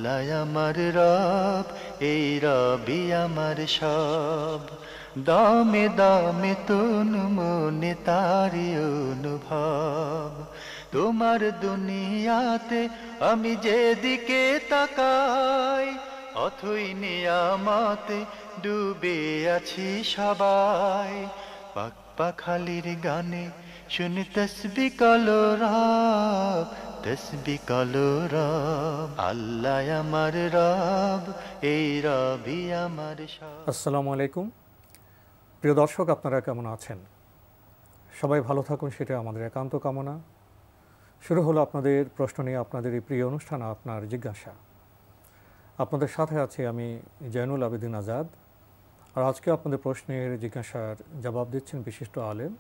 আল্লাহ আমার রব, এই রবি আমার সব। দামে দামে তুন মনে তারি অনুভব। তোমার দুনিয়াতে আমি যেদিকে তাকাই, অথই নিয়ামতে ডুবে আছি সবাই। পাক পাখালির গানে শুনি তসবি কালো রব, তসবি কালো রব। আল্লাহ আমার রব, এই রবি আমার সব। আসসালামু আলাইকুম। প্রিয় দর্শক, আপনারা কেমন আছেন? সবাই ভালো থাকুন, সেটা আমাদের একান্ত কামনা। শুরু হলো আপনাদের প্রশ্ন নিয়ে আপনাদের এই প্রিয় অনুষ্ঠান আপনার জিজ্ঞাসা। আপনাদের সাথে আছি আমি জয়নুল আবেদিন আজাদ। আর আজকে আপনাদের প্রশ্নের জিজ্ঞাসার জবাব দিচ্ছেন বিশিষ্ট আলেম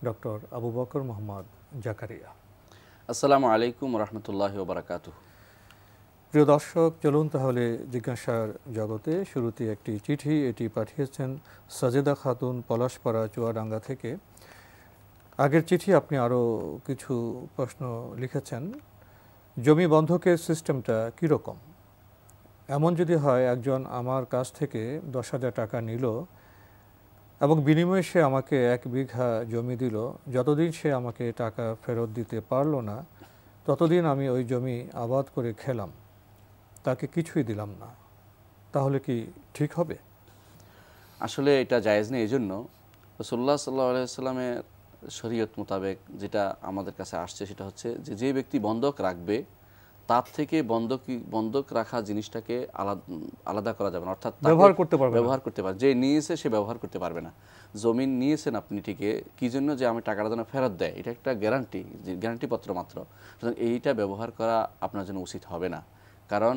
ডক্টর আবু বকর মোহাম্মদ জাকারিয়া। আসসালামু আলাইকুম রহমতুল্লাহি ওয়া বারাকাতুহু। প্রিয় দর্শক, চলুন তাহলে জিজ্ঞাসার জগতে। শুরুতে একটি চিঠি, এটি পাঠিয়েছেন সাজেদা খাতুন, পলাশপাড়া, চুয়াডাঙ্গা থেকে। আগের চিঠি আপনি আরও কিছু প্রশ্ন লিখেছেন। জমি বন্ধকের সিস্টেমটা কীরকম? এমন যদি হয়, একজন আমার কাছ থেকে 10,000 টাকা নিল এবং বিনিময়ে সে আমাকে 1 বিঘা জমি দিল। যতদিন সে আমাকে টাকা ফেরত দিতে পারল না, ততদিন আমি ওই জমি আবাদ করে খেলাম, তাকে কিছুই দিলাম না। তাহলে কি ঠিক হবে? আসলে এটা জায়েজ নেই। এই জন্য রাসূলুল্লাহ সাল্লাল্লাহু আলাইহি ওয়াসাল্লামের শরীয়ত মোতাবেক যেটা আমাদের কাছে আসছে সেটা হচ্ছে যে ব্যক্তি বন্ধক রাখবে তার থেকে বন্ধক রাখা জিনিসটাকে আলাদা করা যাবে না, অর্থাৎ ব্যবহার করতে পারবে। যে নিয়েছে সে ব্যবহার করতে পারবে না। জমিন নিয়েছেন আপনি ঠিকই, কি জন্য যে আমি টাকাটা যেন ফেরত দেয়, এটা একটা গ্যারান্টি পত্র মাত্র। সুতরাং এইটা ব্যবহার করা আপনার জন্য উচিত হবে না। কারণ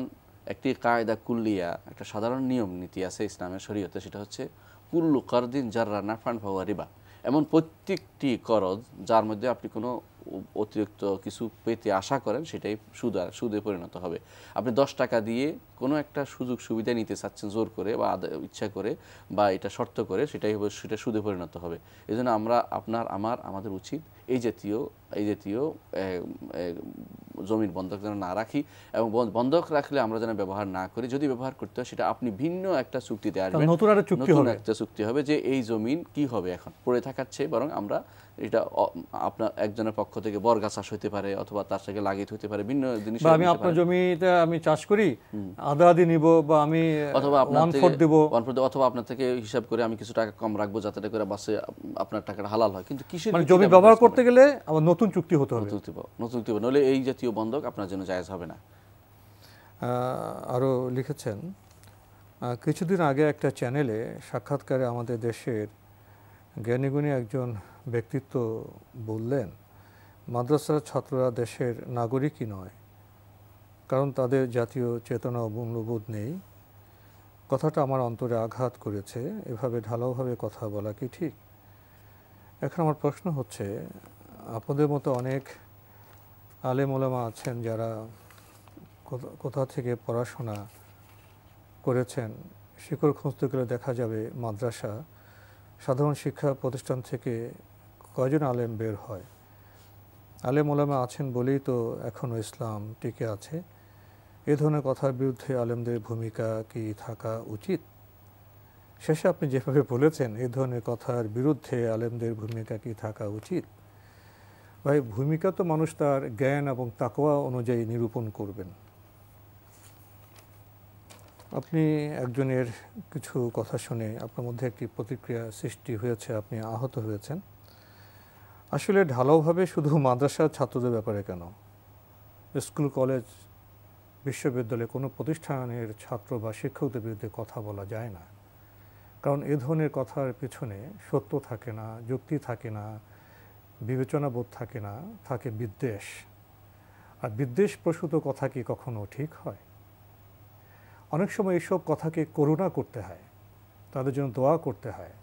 একটি কায়দা কুল্লিয়া, একটা সাধারণ নিয়ম নীতি আছে ইসলামের শরীয়তে, সেটা হচ্ছে কুল্লু কারদিন জাররা নাফান ফাহুয়া রিবা। এমন প্রত্যেকটি করজ যার মধ্যে আপনি কোনো অতিরিক্ত কিছু পেতে আশা করেন, সেটাই সুদে পরিণত হবে। আপনি 10 টাকা দিয়ে কোনো একটা সুযোগ সুবিধা নিতে চাচ্ছেন জোর করে বা ইচ্ছা করে বা এটা শর্ত করে, সেটা সুদে পরিণত হবে। এই জন্য আমাদের উচিত এই জাতীয় জমির বন্ধক যেন না রাখি, এবং বন্ধক রাখলে আমরা যেন ব্যবহার না করি। যদি ব্যবহার করতে হয়, সেটা আপনি ভিন্ন একটা চুক্তিতে আসবেন, নতুন একটা চুক্তি হবে যে এই জমিন কি হবে এখন পড়ে থাকার চেয়ে বরং আমরা এটা আপনার একজনের পক্ষ থেকে বর্গা চাষ হতে পারে, অথবা তার সাথে লাগিত হতে পারে, ভিন্ন জিনিস। আমি আপনার জমিতে আমি চাষ করি, আধা আধি নিব, বা আমি অথবা আপনার দেব, অথবা আপনার থেকে হিসাব করে আমি কিছু টাকা কম রাখবো যাতে করে বাসে আপনার টাকাটা হালাল হয়। কিন্তু কিসের জমি ব্যবহার করতে গেলে আবার নতুন চুক্তি হতে হবে, নইলে এই জাতীয় বন্ধক আপনার জন্য জায়েজ হবে না। আরও লিখেছেন, কিছুদিন আগে একটা চ্যানেলে সাক্ষাৎকারে আমাদের দেশের জ্ঞানীগুণী একজন ব্যক্তিত্ব বললেন, মাদ্রাসার ছাত্ররা দেশের নাগরিকই নয়, কারণ তাদের জাতীয় চেতনা ও মূল্যবোধ নেই। কথাটা আমার অন্তরে আঘাত করেছে। এভাবে ঢালাওভাবে কথা বলা কি ঠিক? এখন আমার প্রশ্ন হচ্ছে, আপনাদের মতো অনেক আলেম ওলামা আছেন যারা কোথা থেকে পড়াশোনা করেছেন, শিকড় খুঁজতে গেলে দেখা যাবে মাদ্রাসা, সাধারণ শিক্ষা প্রতিষ্ঠান থেকে কয়জন আলেম বের হয়? আলেম ওলামা আছেন বলেই তো এখনও ইসলাম টিকে আছে। এ ধরনের কথার বিরুদ্ধে আলেমদের ভূমিকা কি থাকা উচিত? শেষে আপনি যেভাবে বলেছেন, এ ধরনের কথার বিরুদ্ধে আলেমদের ভূমিকা কি থাকা উচিত? ভাই, ভূমিকা তো মানুষ তার জ্ঞান এবং তাকওয়া অনুযায়ী নিরূপণ করবেন। আপনি একজনের কিছু কথা শুনে আপনার মধ্যে একটি প্রতিক্রিয়া সৃষ্টি হয়েছে, আপনি আহত হয়েছেন। আসলে ঢালাওভাবে শুধু মাদ্রাসার ছাত্রদের ব্যাপারে কেন, স্কুল, কলেজ, বিশ্ববিদ্যালয়ে কোনো প্রতিষ্ঠানের ছাত্র বা শিক্ষকদের বিরুদ্ধে কথা বলা যায় না। কারণ এ ধরনের কথার পিছনে সত্য থাকে না, যুক্তি থাকে না, বিবেচনাবোধ থাকে না, থাকে বিদ্বেষ। আর বিদ্বেষপ্রসূত কথা কি কখনো ঠিক হয়? অনেক সময় এইসব কথাকে করুণা করতে হয়, তাদের জন্য দোয়া করতে হয়।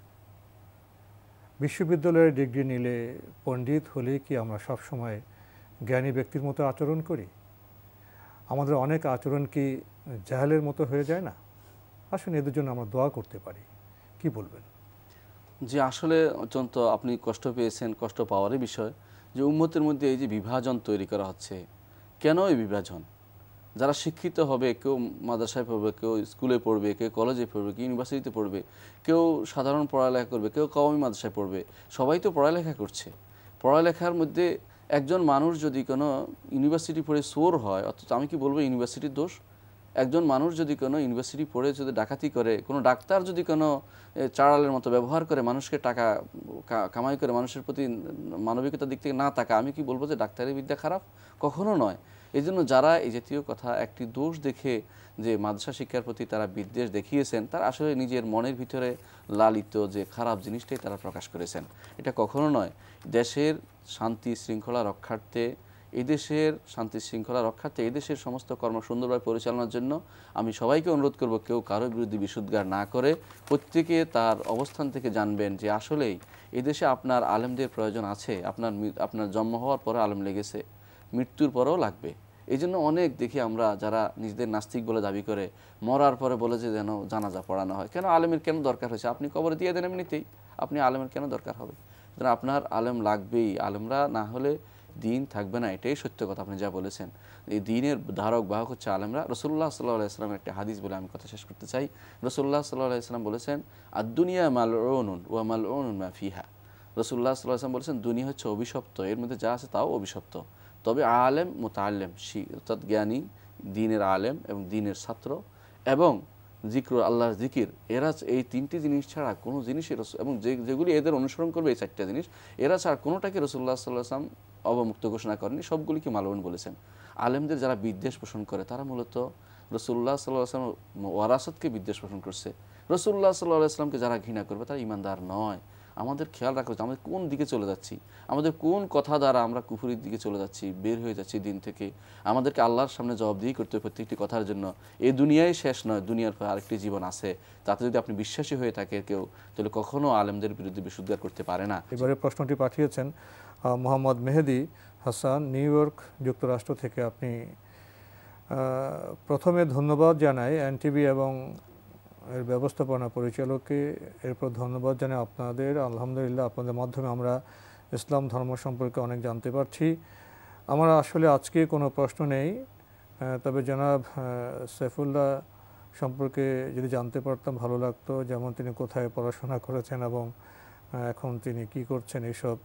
বিশ্ববিদ্যালয়ের ডিগ্রি নিলে, পণ্ডিত হলে কি আমরা সবসময় জ্ঞানী ব্যক্তির মতো আচরণ করি? আমাদের অনেক আচরণ কি জাহেলের মতো হয়ে যায় না? আসলে এদের জন্য আমরা দোয়া করতে পারি। কি বলবেন? যে আসলে অত্যন্ত আপনি কষ্ট পেয়েছেন, কষ্ট পাওয়ারই বিষয় যে উম্মতের মধ্যে এই যে বিভাজন তৈরি করা হচ্ছে, কেন এই বিভাজন? যারা শিক্ষিত হবে, কেউ মাদ্রাসায় পড়বে, কেউ স্কুলে পড়বে, কেউ কলেজে পড়বে, কেউ ইউনিভার্সিটিতে পড়বে, কেউ সাধারণ পড়ালেখা করবে, কেউ কওমি মাদ্রাসায় পড়বে, সবাই তো পড়ালেখা করছে। পড়ালেখার মধ্যে একজন মানুষ যদি কোনো ইউনিভার্সিটি পড়ে চোর হয়, অথচ আমি কি বলবো ইউনিভার্সিটির দোষ? একজন মানুষ যদি কোনো ইউনিভার্সিটি পড়ে যদি ডাকাতি করে, কোনো ডাক্তার যদি কোনো চাড়ালের মতো ব্যবহার করে, মানুষকে টাকা কামাই করে, মানুষের প্রতি মানবিকতার দিক থেকে না তাকা, আমি কি বলবো যে ডাক্তারি বিদ্যা খারাপ? কখনো নয়। এই জন্য যারা এই জাতীয় কথা একটি দোষ দেখে যে মাদ্রাসা শিক্ষার প্রতি তারা বিদ্বেষ দেখিয়েছেন, তারা আসলে নিজের মনের ভিতরে লালিত যে খারাপ জিনিসটাই তারা প্রকাশ করেছেন। এটা কখনো নয়। দেশের শান্তি শৃঙ্খলা রক্ষার্থে, এই দেশের শান্তি শৃঙ্খলা রক্ষার্থে, এই দেশের সমস্ত কর্ম সুন্দরভাবে পরিচালনার জন্য আমি সবাইকে অনুরোধ করব, কেউ কারো বিরুদ্ধে বিশুদ্ধার না করে প্রত্যেকে তার অবস্থান থেকে জানবেন যে আসলেই এই দেশে আপনার আলেমদের প্রয়োজন আছে। আপনার জন্ম হওয়ার পরে আলেম লেগেছে, মৃত্যুর পরেও লাগবে। এই জন্য অনেক দেখি আমরা যারা নিজেদের নাস্তিক বলে দাবি করে, মরার পরে বলে যে যেন জানাজা পড়ানো হয়। কেন আলেমের কেন দরকার হয়েছে? আপনি কবরে দিয়ে দেন এমনিতেই, আপনি আলেমের কেন দরকার হবে? আপনার আলেম লাগবেই। আলেমরা না হলে দিন থাকবে না, এটাই সত্য কথা। আপনি যা বলেছেন, এই দিনের ধারক বাহক হচ্ছে আলেমরা। রসুল্লাহ সাল্লাল্লাহু আলাইহি ওয়াসাল্লামের একটা হাদিস বলে আমি কথা শেষ করতে চাই। রসুল্লাহ সাল্লাল্লাহু আলাইহি ওয়াসাল্লাম বলেছেন, আদ-দুনিয়া মালউনুন ওয়া মালউনুন মা ফিহা। রসুল্লাহ সাল্লাল্লাহু আলাইহি ওয়াসাল্লাম বলেছেন, দুনিয়া হচ্ছে অভিশপ্ত, এর মধ্যে যা আছে তাও অভিশপ্ত। তবে আলেম মুতাআল্লিম, অর্থাৎ জ্ঞানী, দ্বীনের আলেম এবং দ্বীনের ছাত্র, এবং জিক্র, আল্লাহর জিকির, এরা এই তিনটি জিনিস ছাড়া কোনো জিনিসই এবং যেগুলি এদের অনুসরণ করবে, এই চারটা জিনিস, এরা ছাড়া কোনোটাকে রসুল্লাহ সাল্লাল্লাহু আলাইহি ওয়াসাল্লাম অবমুক্ত ঘোষণা করেনি, সবগুলিকে মালউন বলেছেন। আলেমদের যারা বিদ্বেষ পোষণ করে, তারা মূলত রসুল্লাহ সাল্লাল্লাহু আলাইহি ওয়াসাল্লাম ওয়ারাসাতকে বিদ্বেষ পোষণ করছে। রসুল্লাহ সাল্লাল্লাহু আলাইহি ওয়াসাল্লামকে যারা ঘৃণা করবে, তারা ঈমানদার নয়। আমাদের খেয়াল রাখা উচিত, আমাদের কোন দিকে চলে যাচ্ছি, আমাদের কোন কথা দ্বারা আমরা কুফরির দিকে চলে যাচ্ছি, বের হয়ে যাচ্ছি দিন থেকে। আমাদেরকে আল্লাহর সামনে জবাবদিহি করতে হবে প্রত্যেকটি কথার জন্য। এই দুনিয়ায় শেষ নয়, দুনিয়ার পর আরেকটি জীবন আছে। তাতে যদি আপনি বিশ্বাসী হয়ে থাকে কেউ, তাহলে কখনো আলেমদের বিরুদ্ধে বিশুদ্ধার করতে পারে না। এবারে প্রশ্নটি পাঠিয়েছেন মোহাম্মদ মেহেদি হাসান, নিউ ইয়র্ক, যুক্তরাষ্ট্র থেকে। আপনি প্রথমে ধন্যবাদ জানাই এনটিভি এবং এর ব্যবস্থাপনা পরিচালককে, এরপর ধন্যবাদ জানাই আপনাদের। আলহামদুলিল্লাহ, আপনাদের মাধ্যমে আমরা ইসলাম ধর্ম সম্পর্কে অনেক জানতে পারছি। আমার আসলে আজকে কোনো প্রশ্ন নেই, তবে জনাব সাইফুল্লাহ সম্পর্কে যদি জানতে পারতাম ভালো লাগতো, যেমন তিনি কোথায় পড়াশোনা করেছেন এবং এখন তিনি কি করছেন, এইসব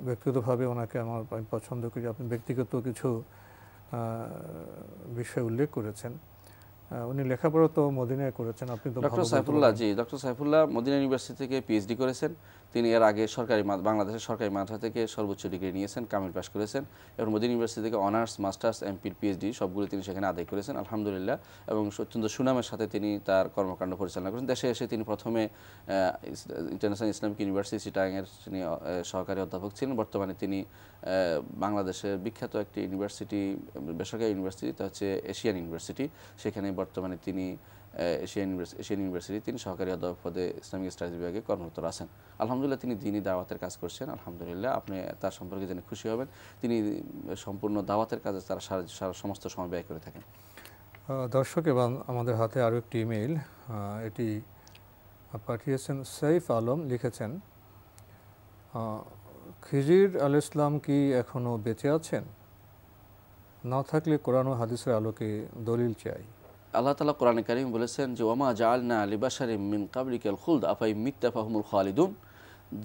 ব্যক্তিগতভাবে ওনাকে আমি পছন্দ করি। আপনি ব্যক্তিগত কিছু বিষয় উল্লেখ করেছেন। উনি লেখাপড়া তো মদিনায় করেছেন, আপনি তো ডক্টর সাইফুল্লাহ, জি, ডক্টর সাইফুল্লাহ মদিনা ইউনিভার্সিটি থেকে পিএইচডি করেছেন। তিনি এর আগে বাংলাদেশের সরকারি মাদ্রাসা থেকে সর্বোচ্চ ডিগ্রি নিয়েছেন, কামিল পাস করেছেন, এবং মদিনা ইউনিভার্সিটি থেকে অনার্স, মাস্টার্স, এমপির পিএইচডি সবগুলো তিনি সেখানে আদায় করেছেন আলহামদুলিল্লাহ। এবং অত্যন্ত সুনামের সাথে তিনি তার কর্মকাণ্ড পরিচালনা করেছেন। দেশে এসে তিনি প্রথমে ইন্টারন্যাশনাল ইসলামিক ইউনিভার্সিটি চিটাগাংয়ের তিনি সহকারী অধ্যাপক ছিলেন। বর্তমানে তিনি বাংলাদেশের বিখ্যাত একটি ইউনিভার্সিটি, বেসরকারি ইউনিভার্সিটি, তা হচ্ছে এশিয়ান ইউনিভার্সিটি, সেখানে বর্তমানে তিনি এশিয়ান ইউনিভার্সিটি তিনি সহকারী অধ্যাপক পদে ইসলামিক স্টাডিজ বিভাগে কর্মরত আছেন। আলহামদুলিল্লাহ, তিনি দ্বীনি দাওয়াতের কাজ করছেন। আলহামদুলিল্লাহ, আপনি তার সম্পর্কে জেনে খুশি হবেন। তিনি সম্পূর্ণ দাওয়াতের কাজে তারা সারা সমস্ত সময় ব্যয় করে থাকেন। দর্শক, এবং আমাদের হাতে আরও একটি ইমেইল, এটি পাঠিয়েছেন সাইফ আলম। লিখেছেন, খিজির আলাইহিস সালাম কি এখনও বেঁচে আছেন? না থাকলে কোরআন ও হাদিসের আলোকে দলিল চাই। আল্লাহ তাআলা কোরআনে কারীম বলেছেন যে, ওয়ামা জাআলনা লিবাশারিম মিন ক্বাবলিকাল খুলদ আফাইম মিত্তা ফাহুমুল খালিদুন।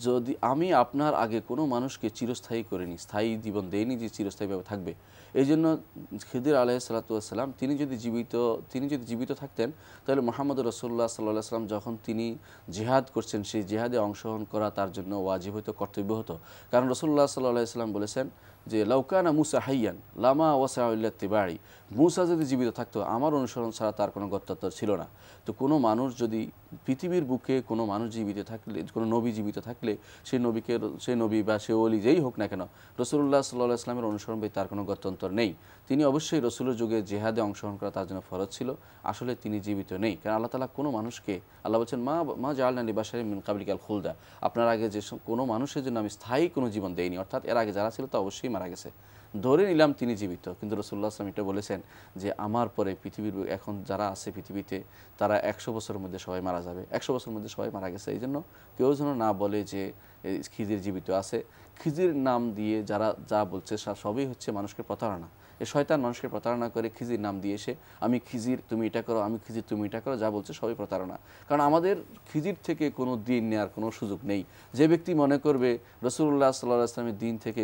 যদি আমি আপনার আগে কোনো মানুষকে চিরস্থায়ী করিনি, স্থায়ী জীবন দেইনি যে চিরস্থায়ীভাবে থাকবে। এই জন্য খিদির আলাইহিস সালাতু ওয়াস সালাম তিনি যদি জীবিত থাকতেন, তাহলে মুহাম্মদ রাসূলুল্লাহ সাল্লাল্লাহু আলাইহি ওয়াসাল্লাম যখন তিনি জিহাদ করছেন, সেই জিহাদে অংশগ্রহণ করা তার জন্য ওয়াজিব হতো, কর্তব্য হতো। কারণ রাসূলুল্লাহ সাল্লাল্লাহু আলাইহি ওয়াসাল্লাম বলেছেন যে, লাউকানা মুসা হাইয়ান লামা ওয়াসা ইল্লা ইত্তিবাই। মুসা যদি জীবিত থাকতো, আমার অনুসরণ ছাড়া তার কোনো গত্যন্তর ছিল না। তো কোনো মানুষ যদি পৃথিবীর বুকে কোনো মানুষ জীবিত থাকলে, কোনো নবী জীবিত থাকলে, সেই নবী বা সে ওলি যেই হোক না কেন, রাসূলুল্লাহ সাল্লাল্লাহু আলাইহি ওয়াসাল্লামের অনুসরণ বই তার কোনো গত্যন্তর নেই। তিনি অবশ্যই রাসূলের যুগে জিহাদে অংশগ্রহণ করা তার জন্য ফরজ ছিল। আসলে তিনি জীবিত নেই, কারণ আল্লাহ তাআলা কোনো মানুষকে, আল্লাহ বলছেন মা জাআলনা লিবাশারিম মিন ক্বাবলিকাল খুলদা, আপনার আগে যে কোনো মানুষের জন্য আমি স্থায়ী কোনো জীবন দেইনি। অর্থাৎ এর আগে যারা ছিল তা অবশ্যই মারা গেছে। ধরে নিলাম তিনি জীবিত, কিন্তু রাসূলুল্লাহ সাল্লাল্লাহু আলাইহি ওয়াসাল্লাম এটা বলেছেন যে, আমার পরে পৃথিবীর এখন যারা আছে পৃথিবীতে, তারা 100 বছরের মধ্যে সবাই মারা যাবে। 100 বছরের মধ্যে সবাই মারা গেছে। এই জন্য কেউ যেন না বলে যে খিজির জীবিত আছে। খিজির নাম দিয়ে যারা যা বলছে সবই হচ্ছে মানুষকে প্রতারণা। এই শয়তান মানুষকে প্রতারণা করে খিজির নাম দিয়ে এসে আমি খিজির তুমি এটা করো, আমি খিজির তুমি এটা করো, যা বলছে সবই প্রতারণা। কারণ আমাদের খিজির থেকে কোনো দিন নেওয়ার কোনো সুযোগ নেই। যে ব্যক্তি মনে করবে রাসূলুল্লাহ সাল্লাল্লাহু আলাইহি ওয়াসাল্লামের দিন থেকে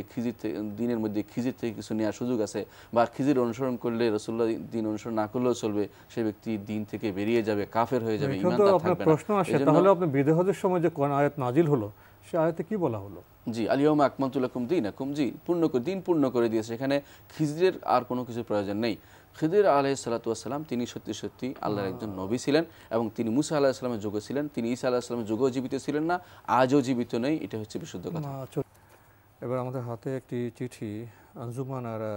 দিনের মধ্যে খিজির থেকে কিছু নেওয়ার সুযোগ আছে বা খিজির অনুসরণ করলে রাসূলুল্লাহ দিন অনুসরণ না করলেও চলবে, সেই ব্যক্তি দিন থেকে বেরিয়ে যাবে, কাফের হয়ে যাবে, ঈমানদার থাকবে না। প্রশ্ন আসে, তাহলে আপনি বিদেহজের সময় যে কোন আয়াত নাজিল হলো সে আয়াতে কি বলা হলো? জি, আল-ইয়াওমা আকমালতু লাকুম দীনাকুম, জি দিন পূর্ণ করে দিয়েছে। এখানে খিজিরের আর কোনো কিছু প্রয়োজন নেই। খিজির আলাইহিস সালাতু ওয়াস সালাম তিনি সত্যি সত্যি আল্লাহর একজন নবী ছিলেন এবং তিনি মুসা আলাইহিস সালামের যুগে ছিলেন। তিনি ঈসা আলাইহিস সালামের যুগেও জীবিত ছিলেন না, আজও জীবিত নেই। এটা হচ্ছে বিশুদ্ধ কথা। এবার আমাদের হাতে একটি চিঠি আঞ্জুমান আরা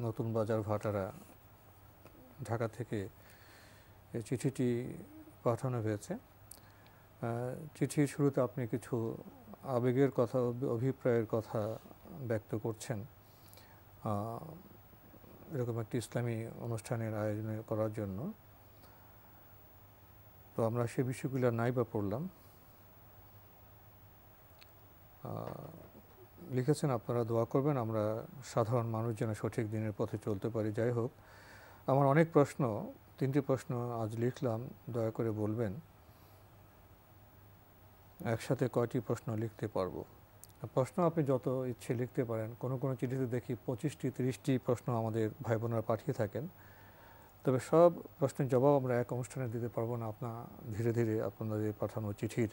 নতুন বাজার ভাটারা ঢাকা থেকে এই চিঠিটি পাঠানো হয়েছে। চিঠির শুরুতে আপনি কিছু আবেগের কথা, অভিপ্রায়ের কথা ব্যক্ত করছেন এরকম একটি ইসলামী অনুষ্ঠানের আয়োজন করার জন্য। তো আমরা সে বিষয়গুলো নাই বা পড়লাম। লিখেছেন আপনারা দোয়া করবেন আমরা সাধারণ মানুষ যেন সঠিক দিনের পথে চলতে পারি। যাই হোক, আমার অনেক প্রশ্ন, 3টি প্রশ্ন আজ লিখলাম, দয়া করে বলবেন একসাথে কয়টি প্রশ্ন লিখতে পারবো। প্রশ্ন আপনি যত ইচ্ছে লিখতে পারেন। কোনো কোনো চিঠিতে দেখি 25টি 30টি প্রশ্ন আমাদের ভাই বোনেরা পাঠিয়ে থাকেন। তবে সব প্রশ্নের জবাব আমরা এক অনুষ্ঠানে দিতে পারবো না। ধীরে ধীরে আপনাদের পাঠানো চিঠির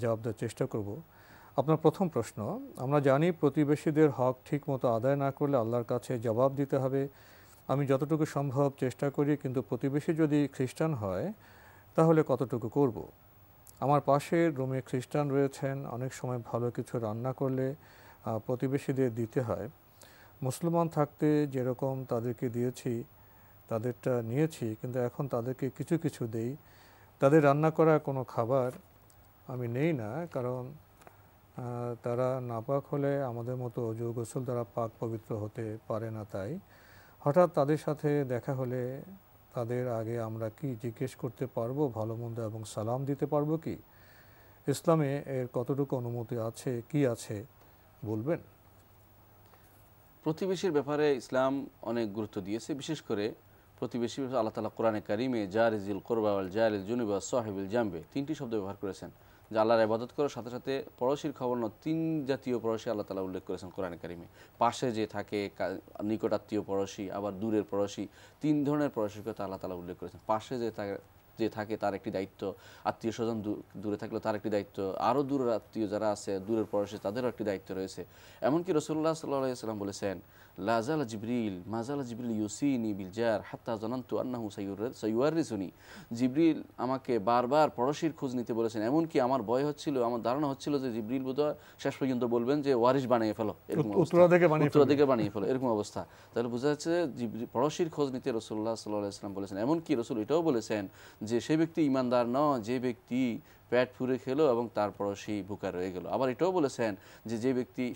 জবাব দেওয়ার চেষ্টা করব। আপনার প্রথম প্রশ্ন, আমরা জানি প্রতিবেশীদের হক ঠিক মতো আদায় না করলে আল্লাহর কাছে জবাব দিতে হবে। আমি যতটুকু সম্ভব চেষ্টা করি, কিন্তু প্রতিবেশী যদি খ্রিস্টান হয় তাহলে কতটুকু করব? আমার পাশের রুমে খ্রিস্টান রয়েছেন, অনেক সময় ভালো কিছু রান্না করলে প্রতিবেশীদের দিতে হয়। মুসলমান থাকতে যেরকম তাদেরকে দিয়েছি তাদেরটা নিয়েছি, কিন্তু এখন তাদেরকে কিছু কিছু দেই। তাদের রান্না করা কোনো খাবার আমি নেই না, কারণ তারা নাপাক হলে আমাদের মতো অজু গোসল দ্বারা পাক পবিত্র হতে পারে না। তাই হঠাৎ তাদের সাথে দেখা হলে তাদের আগে আমরা কি জিজ্ঞেস করতে পারবো ভালো মন্দ এবং সালাম দিতে পারবো কি? ইসলামে এর কতটুকু অনুমতি আছে, কি আছে বলবেন? প্রতিবেশীর ব্যাপারে ইসলাম অনেক গুরুত্ব দিয়েছে। বিশেষ করে প্রতিবেশী আল্লাহ তাআলা কোরআনে কারিমে জারিজিল কুরবা ওয়াল জারিল জুনুবা সাহিবিল জামবে 3টি শব্দ ব্যবহার করেছেন। যে আল্লাহর ইবাদত করার সাথে সাথে পড়োশির খবর না, 3 জাতীয় পড়োশি আল্লাহ তাআলা উল্লেখ করেছেন কোরআনে কারিমে। পাশে যে থাকে, নিকটাত্মীয় পড়োশি, আবার দূরের পড়োশি, 3 ধরনের পড়োশির কথা আল্লাহ তাআলা উল্লেখ করেছেন। পাশে যে থাকে তার একটি দায়িত্ব, আত্মীয় স্বজন দূরে থাকলে তার একটি দায়িত্ব, আরও দূরের আত্মীয় যারা আছে, দূরের পড়োশি, তাদেরও একটি দায়িত্ব রয়েছে। এমনকি রাসূলুল্লাহ সাল্লাল্লাহু আলাইহি ওয়াসাল্লাম বলেছেন, লা যালা জিবরিল মা যালা জিবরিল ইউসিনি বিল জার হাত্তা জানান্তু আন্নাহু সাইয়ুয়ারিসুনি। জিবরিল আমাকে বারবার পড়োশির খোঁজ নিতে বলেছেন, এমনকি আমার ভয় হচ্ছিল, আমার ধারণা হচ্ছিল যে জিবরিল বোধহয় শেষ পর্যন্ত বলবেন যে ওয়ারিশ বানিয়ে ফেলো, এরকম উত্তরাধিকার বানিয়ে ফেলো, এরকম অবস্থা। তাহলে বোঝা যাচ্ছে যে পড়োশির খোঁজ নিতে রাসূলুল্লাহ সাল্লাল্লাহু আলাইহি ওয়াসাল্লাম বলেছেন। এমনকি রাসূল এটাও বলেছেন যে সেই ব্যক্তি ঈমানদার নয় যে ব্যক্তি পেট ফুরে খেলো এবং তার পড়োশি ভুকা রয়ে গেল। আবার এটাও বলেছেন যে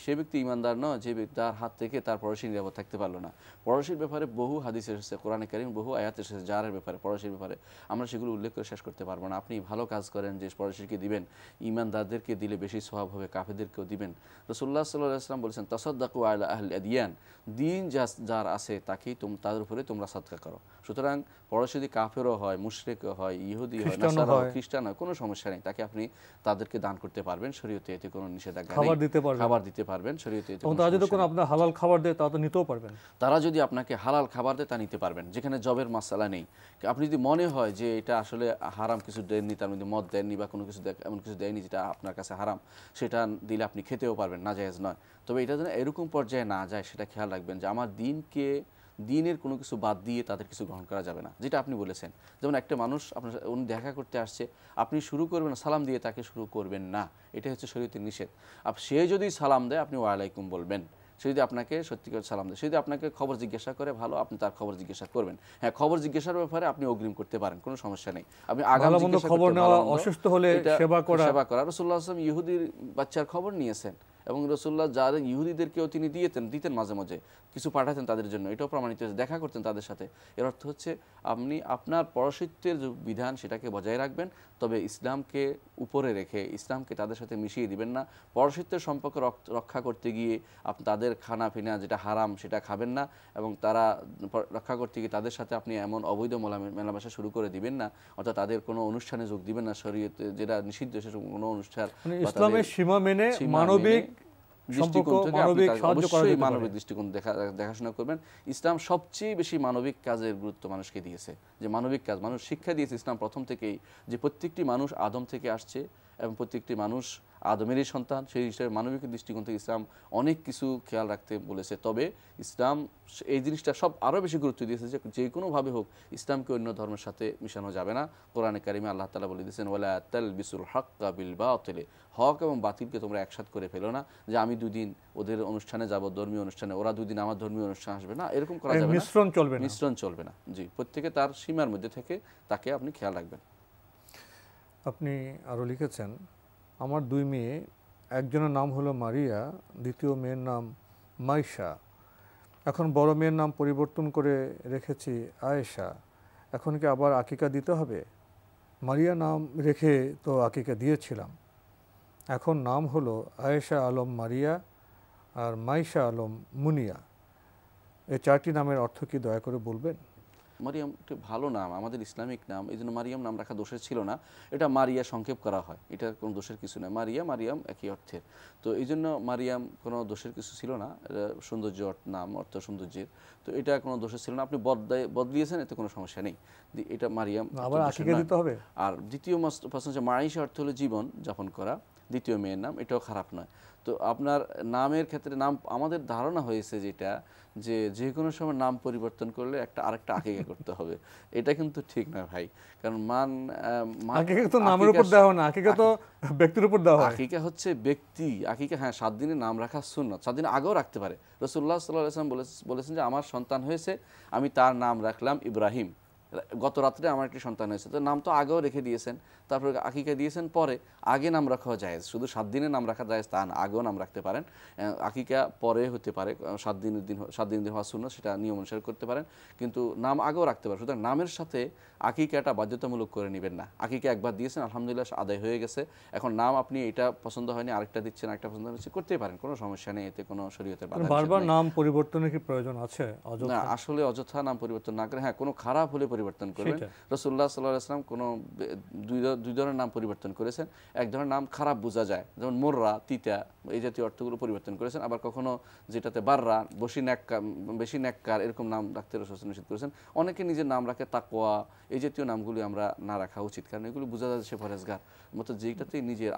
সে ব্যক্তি ঈমানদার নয় যে ব্যক্তি তার হাত থেকে তার পড়োশি নিরাপদ থাকতে পারলো না। পড়োশির ব্যাপারে বহু হাদিস এসেছে, কোরআনে কারীম বহু আয়াত এসেছে জারের ব্যাপারে, পড়োশির ব্যাপারে। আমরা সেগুলো উল্লেখ করে শেষ করতে পারবো না। আপনি ভালো কাজ করেন যে পড়োশিকে দিবেন, ঈমানদারদেরকে দিলে বেশি সওয়াব হবে, কাফেরদেরকেও দিবেন। রাসূলুল্লাহ সাল্লাল্লাহু আলাইহি ওয়াসাল্লাম বলেছেন, তাসাদ্দাকু আলা আহলি আদিয়ান, দিন যার আছে তাকেই তাদের উপরে তোমরা সাদকা করো। সুতরাং পড়োশি যদি কাফেরও হয়, মুশরিকও হয়, ইহুদি হয়, নাসারা হয়, খ্রিস্টান হয়, কোনো সমস্যা নেই, তাকে আপনি তাদেরকে দান করতে পারবেন, শরীয়তে এতে কোনো নিষেধাজ্ঞা নেই। খাবার দিতে পারবেন শরীয়তে। তারা যদি কোনো আপনার হালাল খাবার দেয় তা তো নিতেও পারবেন। তারা যদি আপনাকে হালাল খাবার দেয় তা নিতে পারবেন, যেখানে জবের মাসালা নেই। আপনি যদি মনে হয় যে এটা আসলে হারাম কিছু দেননি, তার মধ্যে মদ দেননি বা কোনো কিছু এমন কিছু দেয়নি যেটা আপনার কাছে হারাম, সেটা দিলে আপনি খেতেও পারবেন, নাজায়েজ নয়। তবে এটা যেন এরকম পর্যায়ে না যায় সেটা খেয়াল রাখবেন যে আমার দিনের কোনো কিছু বাদ দিয়ে তাদের কিছু গ্রহণ করা যাবে না, যেটা আপনি বলেছেন। যেমন একটা মানুষ আপনার উনি দেখা করতে আসছে, আপনি শুরু করবেন সালাম দিয়ে তাকে শুরু করবেন না, এটা হচ্ছে শরীয়তের নিষেধ। সে যদি সালাম দেয় আপনি ওয়ালাইকুম বলবেন। সে যদি আপনাকে সত্যিকার সালাম দেয়, সে যদি আপনাকে খবর জিজ্ঞাসা করে, ভালো, আপনি তার খবর জিজ্ঞাসা করবেন। হ্যাঁ, খবর জিজ্ঞাসার ব্যাপারে আপনি অগ্রিম করতে পারেন, কোনো সমস্যা নেই। আপনি আগাম খবর নেওয়া, অসুস্থ হলে সেবা করা। রাসূলুল্লাহ সাল্লাল্লাহু আলাইহি ওয়াসাল্লাম ইহুদির বাচ্চার খবর নিয়েছেন, এবং রাসূলুল্লাহ যারা ইহুদিদেরকেও তিনি দিতেন মাঝে মাঝে কিছু পাঠাতেন তাদের জন্য, এটাও প্রমাণিত হয়েছে, দেখা করতেন তাদের সাথে। এর অর্থ হচ্ছে আপনি আপনার পরশিত্যের যে বিধান সেটাকে বজায় রাখবেন, তবে ইসলামকে উপরে রেখে ইসলামকে তাদের সাথে মিশিয়ে দিবেন না। পরশিত্যের সম্পর্ক রক্ষা করতে গিয়ে তাদের খানা পিনা যেটা হারাম সেটা খাবেন না, এবং তারা রক্ষা করতে গিয়ে তাদের সাথে আপনি এমন অবৈধ মেলামেশা শুরু করে দিবেন না, অর্থাৎ তাদের কোনো অনুষ্ঠানে যোগ দিবেন না, শরীয়তে যেটা নিষিদ্ধ সেসব কোনো অনুষ্ঠান, ইসলামের সীমা মেনে মানবিক দৃষ্টিকোণ থেকে আপনি অবশ্যই মানবিক দৃষ্টিকোণ দেখাশোনা করবেন। ইসলাম সবচেয়ে বেশি মানবিক কাজের গুরুত্ব মানুষকে দিয়েছে, যে মানবিক কাজ মানুষ শিক্ষা দিয়েছে ইসলাম প্রথম থেকেই, যে প্রত্যেকটি মানুষ আদম থেকে আসছে এবং প্রত্যেকটি মানুষ আদমেরই সন্তান। সেই হিসেবে মানবিক দৃষ্টিকোণ থেকে ইসলাম অনেক কিছু খেয়াল রাখতে বলেছে। তবে ইসলাম এই জিনিসটা সব আরও বেশি গুরুত্ব দিয়েছে যে যে কোনোভাবে হোক ইসলামকে অন্য ধর্মের সাথে মিশানো যাবে না। কোরআনে কারিমে আল্লাহ তাআলা বলে দিয়েছেন, ওয়ালা তালবিসুল হাক্কা বিল বাতিল, হক এবং বাতিলকে তোমরা একসাথে করে ফেলো না, যে আমি দুদিন ওদের অনুষ্ঠানে যাব, ধর্মীয় অনুষ্ঠানে, ওরা দুদিন আমার ধর্মীয় অনুষ্ঠান আসবে না, এরকম করা যাবে না, মিশ্রণ চলবে না। জি, প্রত্যেকে তার সীমার মধ্যে থেকে তাকে আপনি খেয়াল রাখবেন। আপনি আরও লিখেছেন, আমার 2 মেয়ে, একজনের নাম হলো মারিয়া, দ্বিতীয় মেয়ের নাম মাইশা। এখন বড় মেয়ের নাম পরিবর্তন করে রেখেছি আয়েশা, এখন কি আবার আকিকা দিতে হবে? মারিয়া নাম রেখে তো আকিকা দিয়েছিলাম, এখন নাম হলো আয়েশা আলম মারিয়া আর মাইশা আলম মুনিয়া। এই 4টি নামের অর্থ কি দয়া করে বলবেন? মারিয়াম একটি ভালো নাম, আমাদের ইসলামিক নাম, এই জন্য মারিয়াম নাম রাখা দোষের ছিল না। এটা মারিয়া সংক্ষেপ করা হয়, এটা কোনো দোষের কিছু নয়। মারিয়াম একই অর্থের, তো এই জন্য মারিয়াম কোনো দোষের কিছু ছিল না। সৌন্দর্য নাম, অর্থ সৌন্দর্যের, তো এটা কোনো দোষের ছিল না। আপনি বদলিয়েছেন, এতে কোনো সমস্যা নেই। এটা মারিয়াম আবার আকিকা দিতে হবে। আর দ্বিতীয় প্রশ্ন হচ্ছে মাইশা অর্থ হলো জীবন যাপন করা, দ্বিতীয় মেয়ের নাম, এটাও খারাপ নয়। তো আপনার নামের ক্ষেত্রে নাম আমাদের ধারণা হয়েছে যেটা, যে কোনো সময় নাম পরিবর্তন করলে আরেকটা আকিকা করতে হবে, এটা কিন্তু ঠিক না ভাই। কারণ আকিকা তো নামের উপর দেওয়া হয় না, আকিকা তো ব্যক্তির উপর দেওয়া হয়। আকিকা হচ্ছে ব্যক্তি, আকিকা হ্যাঁ 7 দিনে নাম রাখা সুন্নাত, 7 দিন আগেও রাখতে পারে। রাসূলুল্লাহ সাল্লাল্লাহু আলাইহি ওয়াসাল্লাম বলেছেন যে আমার সন্তান হয়েছে, আমি তার নাম রাখলাম ইব্রাহিম। গত রাত্রে আমার একটি সন্তান হয়েছে, তো নাম তো আগেও রেখে দিয়েছেন, তারপরে আকিকা দিয়েছেন পরে, আগে নাম রাখাও জায়েজ, শুধু 7 দিনে নাম রাখা জায়েজ তা না, আগেও নাম রাখতে পারেন। আকিকা পরে হতে পারে, 7 দিন হওয়া সুন্নাত, সেটা নিয়ম অনুসারে করতে পারেন, কিন্তু নাম আগেও রাখতে পারেন। সুতরাং নামের সাথে আকিকাটা বাধ্যতামূলক করে নেবেন না। আকিকা একবার দিয়েছেন, আলহামদুলিল্লাহ আদায় হয়ে গেছে, এখন নাম আপনি এটা পছন্দ হয়নি আরেকটা দিচ্ছেন, আরেকটা পছন্দ হচ্ছে, করতেই পারেন, কোনো সমস্যা নেই, এতে কোনো শরীয়তের বাধা নেই। বারবার নাম পরিবর্তনের কি প্রয়োজন আছে? না, আসলে অযথা নাম পরিবর্তন না করে, হ্যাঁ কোনো খারাপ হলে পরিবর্তন করবেন। রাসূলুল্লাহ সাল্লাল্লাহু আলাইহি ওয়াসাল্লাম কোনো দুই ধরনের নাম পরিবর্তন করেছেন। এক ধরনের নাম খারাপ বোঝা যায়, যেমন মোররা, তিতা, এই জাতীয় অর্থগুলো পরিবর্তন করেছেন। আবার কখনো যেটাতে বাররা, বেশি নেককার, এরকম নাম রাখতে রাসূল নিষেধ করেছেন। অনেকে নিজের নাম রাখে তাকওয়া, এই জাতীয় নামগুলি আমরা না রাখা উচিত, কারণ এগুলো বোঝা যায় সে পরেজগার মতো, যেটাতে নিজের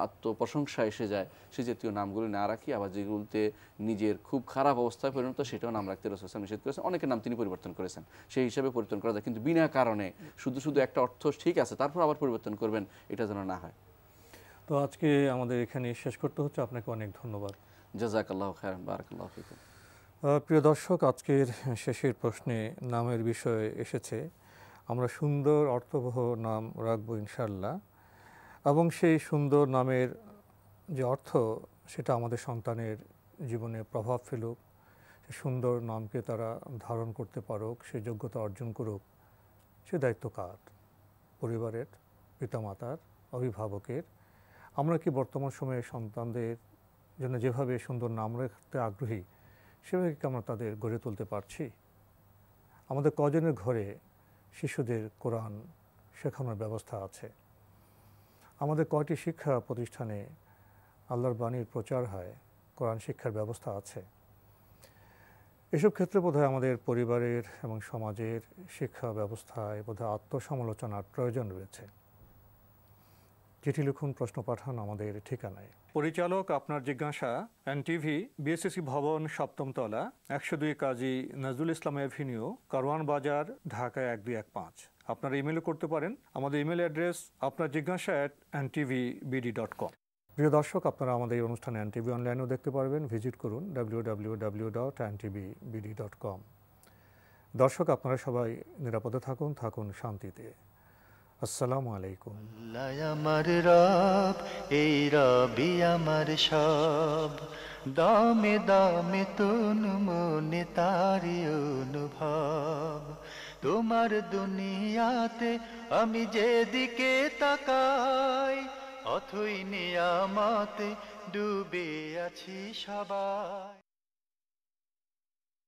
আত্মপ্রশংসা এসে যায়, সে জাতীয় নামগুলি না রাখি। আবার যেগুলোতে নিজের খুব খারাপ অবস্থায় পরিণত, সেটাও নাম রাখতে রাসূল নিষেধ করেছেন। অনেকের নাম তিনি পরিবর্তন করেছেন, সেই হিসাবে পরিবর্তন করা যায়, কিন্তু বিনা কারণে শুধু একটা অর্থ ঠিক আছে তারপর আবার পরিবর্তন করবেন, এটা যেন না হয়। তো আজকে আমাদের এখানে শেষ করতে হচ্ছে, আপনাকে অনেক ধন্যবাদ। জাযাকাল্লাহু খায়রান, বারাকাল্লাহু ফিকুম। প্রিয় দর্শক, আজকের শেষের প্রশ্নে নামের বিষয়ে এসেছে, আমরা সুন্দর অর্থবহ নাম রাখবো ইনশাআল্লাহ, এবং সেই সুন্দর নামের যে অর্থ সেটা আমাদের সন্তানের জীবনে প্রভাব ফেলুক, সে সুন্দর নামকে তারা ধারণ করতে পারুক, সে যোগ্যতা অর্জন করুক, সে দায়িত্ব কার? পরিবারের, পিতামাতার, অভিভাবকের। আমরা কি বর্তমান সময়ে সন্তানদের জন্য যেভাবে সুন্দর নাম রাখতে আগ্রহী, সেভাবে কি আমরা তাদের গড়ে তুলতে পারছি? আমাদের কজনের ঘরে শিশুদের কোরআন শেখানোর ব্যবস্থা আছে? আমাদের কয়টি শিক্ষা প্রতিষ্ঠানে আল্লাহর বাণীর প্রচার হয়, কোরআন শিক্ষার ব্যবস্থা আছে? এসব ক্ষেত্রে বোধহয় আমাদের পরিবারের এবং সমাজের শিক্ষা ব্যবস্থায় বোধহয় আত্মসমালোচনার প্রয়োজন রয়েছে। চিঠি লিখুন, প্রশ্ন পাঠান আমাদের ঠিকানায়। পরিচালক আপনার জিজ্ঞাসা, এনটিভি, বিএসসি ভবন, 7ম তলা, 102 কাজী নজরুল ইসলাম এভিনিউ, কারওয়ান বাজার, ঢাকা 1215। আপনারা ইমেলও করতে পারেন। আমাদের ইমেল অ্যাড্রেস আপনার জিজ্ঞাসা @ntvbd.com। প্রিয় দর্শক, আপনারা আমাদের এই অনুষ্ঠানে এনটিভি অনলাইনেও দেখতে পারবেন, ভিজিট করুন www.ntvbd.com। দর্শক, আপনারা সবাই নিরাপদে থাকুন শান্তিতে। আসসালামু আলাইকুম। আল্লাহ আমার রব, এই রবি আমার সব, দামে দামে তন মনে তারি অনুভব। তোমার দুনিয়াতে আমি যেদিকে তাকাই, অথই নিয়ামতে ডুবে আছি সবাই।